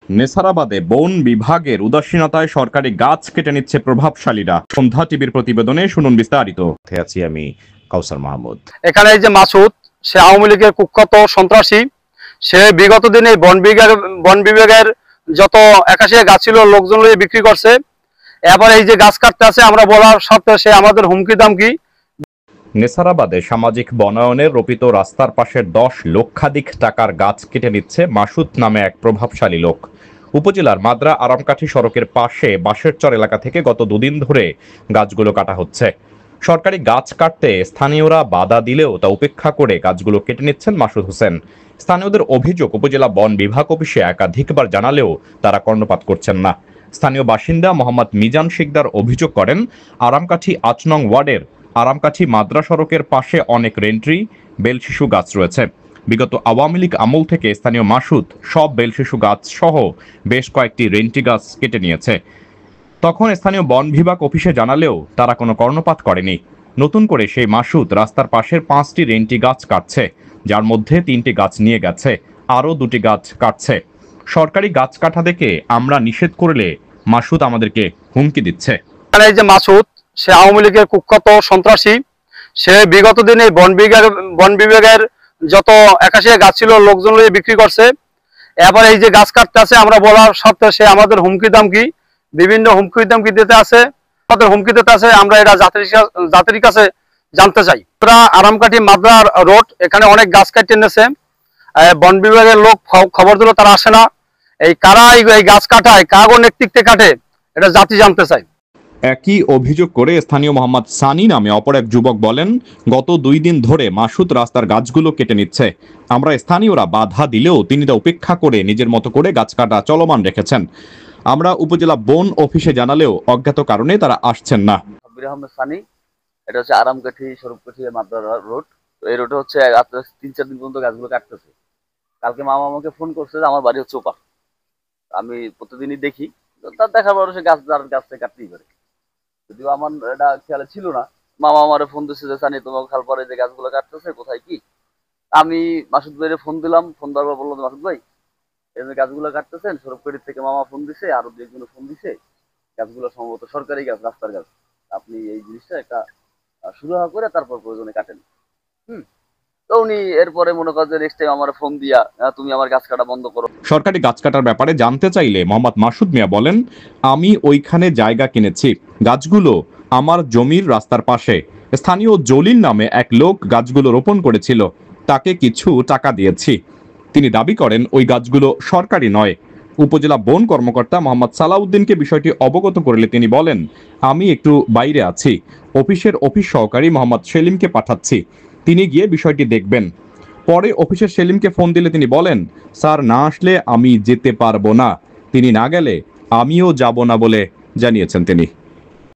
নেসারাবাদে বন বিভাগের উদাসীনতায় সরকারি গাছ কেটে নিচ্ছে প্রভাবশালীরা। সন্ধ্যা টিভির প্রতিবেদনে শুনুন বিস্তারিত। আছি আমি কাউসার মাহমুদ। এখানে এই যে মাসুদ, সে আওয়ামী লীগের কুখ্যাত সন্ত্রাসী। সে বিগত দিনে বন বিভাগের যত একাশি গাছ ছিল লোকজন বিক্রি করছে। এবার এই যে গাছ কাটতে আছে, আমরা বলার সত্ত্বেও সে আমাদের হুমকি দামকি। নেসারাবাদে সামাজিক বনায়নের রোপিত রাস্তার পাশের 10 লক্ষাধিক টাকার গাছ কেটে নিচ্ছে মাসুদ নামে এক প্রভাবশালী লোক। উপজেলার মাদ্রা আরামকাঠি সড়কের পাশে বাঁশেরচর এলাকা থেকে গত দুদিন ধরে গাছগুলো কাটা হচ্ছে। সরকারি গাছ কাটতে স্থানীয়রা বাধা দিলেও তা উপেক্ষা করে গাছগুলো কেটে নিচ্ছেন মাসুদ হোসেন। স্থানীয়দের অভিযোগ, উপজেলা বন বিভাগ অফিসে একাধিকবার জানালেও তারা কর্ণপাত করছেন না। স্থানীয় বাসিন্দা মোহাম্মদ মিজান শিকদার অভিযোগ করেন, আরামকাঠি 8 নং ওয়ার্ডের আরামকাঠি মাদ্রা সড়কের পাশে অনেক রেন্ট্রি বেলশিশু গাছ রয়েছে। বিগত আওয়ামী লীগ আমল থেকে স্থানীয় মাসুদ সব বেলশিশু গাছ সহ বেশ কয়েকটি রেন্টি গাছ কেটে নিয়েছে। তখন স্থানীয় বন বিভাগ অফিসে জানালেও তারা কোনো কর্ণপাত করেনি। নতুন করে সেই মাসুদ রাস্তার পাশের 5টি রেন্টি গাছ কাটছে, যার মধ্যে 3টি গাছ নিয়ে গেছে, আরও 2টি গাছ কাটছে। সরকারি গাছ কাটা দেখে আমরা নিষেধ করলে মাসুদ আমাদেরকে হুমকি দিচ্ছে। এই যে মাসুদ, সে আওয়ামী লীগের কুখ্যাত সন্ত্রাসী। সে বিগত দিনে বন বিভাগের যত একাশি গাছ ছিল লোকজন বিক্রি করছে। এবার এই যে গাছ কাটতে আছে, আমরা বলার সত্ত্বেও সে আমাদের হুমকি দামকি, বিভিন্ন হুমকি দামকি দিতে আছে, আমাদের হুমকি দিতে আছে। আমরা এটা জাতির কাছে জানতে চাই। আরামকাঠি মাদ্রা রোড, এখানে অনেক গাছ কাটতে এনেছে। বন বিভাগের লোক খবর দিল, তারা আসে না। এই কারা এই গাছ কাটায়, কাগো নেতৃত্বে কাটে, এটা জাতি জানতে চাই। একই অভিযোগ করে স্থানীয় মোহাম্মদ সানি নামে অপর এক যুবক বলেন, গত 2 দিন ধরে মাসুদ রাস্তার গাছগুলো কেটে নিচ্ছে। আমরা স্থানীয়রা বাধা দিলেও তিনি তা উপেক্ষা করে নিজের মতো করে গাছ কাটা চলমান রেখেছেন। আমরা উপজেলা বন অফিসে জানালেও অজ্ঞাত কারণে তারা আসছেন না। সানি, এটা হচ্ছে আরামকাঠি স্বরূপকাঠি মাদ্রা রোড। তো এই রোডে হচ্ছে 3-4 দিন পর্যন্ত গাছগুলো কাটতেছে। কালকে মামা আমাকে ফোন করছে যে আমার বাড়ি হচ্ছে ওপার। আমি প্রতিদিনই দেখি, তার দেখার পর সে গাছ থেকে কাটতেই পারে। যদিও আমার এটা খেয়ালে ছিল না। মামা আমারে ফোন দিচ্ছে যে সানি, তোমাকে খাল পরে যে গাছগুলো কাটতেছে, কোথায় কি। আমি মাসুদ ভাইরে ফোন দিলাম। ফোন দেওয়ার পর বললাম, মাসুদ ভাই এই যে গাছগুলো কাটতেছেন, স্বরূপকাঠি থেকে মামা ফোন দিছে, আরো 2-1 ফোন দিছে, গাছগুলো সম্ভবত সরকারি গাছ, রাস্তার গাছ। আপনি এই জিনিসটা একটা সুরাহা করে তারপর প্রয়োজনে কাটেন। তো উনি এরপরে মনে করেন যে নেক্সট টাইম আমার ফোন দিয়া, তুমি আমার গাছ কাটা বন্ধ করো। সরকারি গাছ কাটার ব্যাপারে জানতে চাইলে মোহাম্মদ মাসুদ মিয়া বলেন, আমি ওইখানে জায়গা কিনেছি, গাছগুলো আমার জমির রাস্তার পাশে। স্থানীয় জলিল নামে এক লোক গাছগুলো রোপণ করেছিল, তাকে কিছু টাকা দিয়েছি। তিনি দাবি করেন ওই গাছগুলো সরকারি নয়। উপজেলা বন কর্মকর্তা মোহাম্মদ সালাউদ্দিনকে বিষয়টি অবগত করলে তিনি বলেন, আমি একটু বাইরে আছি, অফিসের অফিস সহকারী মোহাম্মদ সেলিমকে পাঠাচ্ছি, তিনি গিয়ে বিষয়টি দেখবেন। পরে অফিসের সেলিমকে ফোন দিলে তিনি বলেন, স্যার না আসলে আমি যেতে পারবো না, তিনি না গেলে আমিও যাব না বলে জানিয়েছেন তিনি।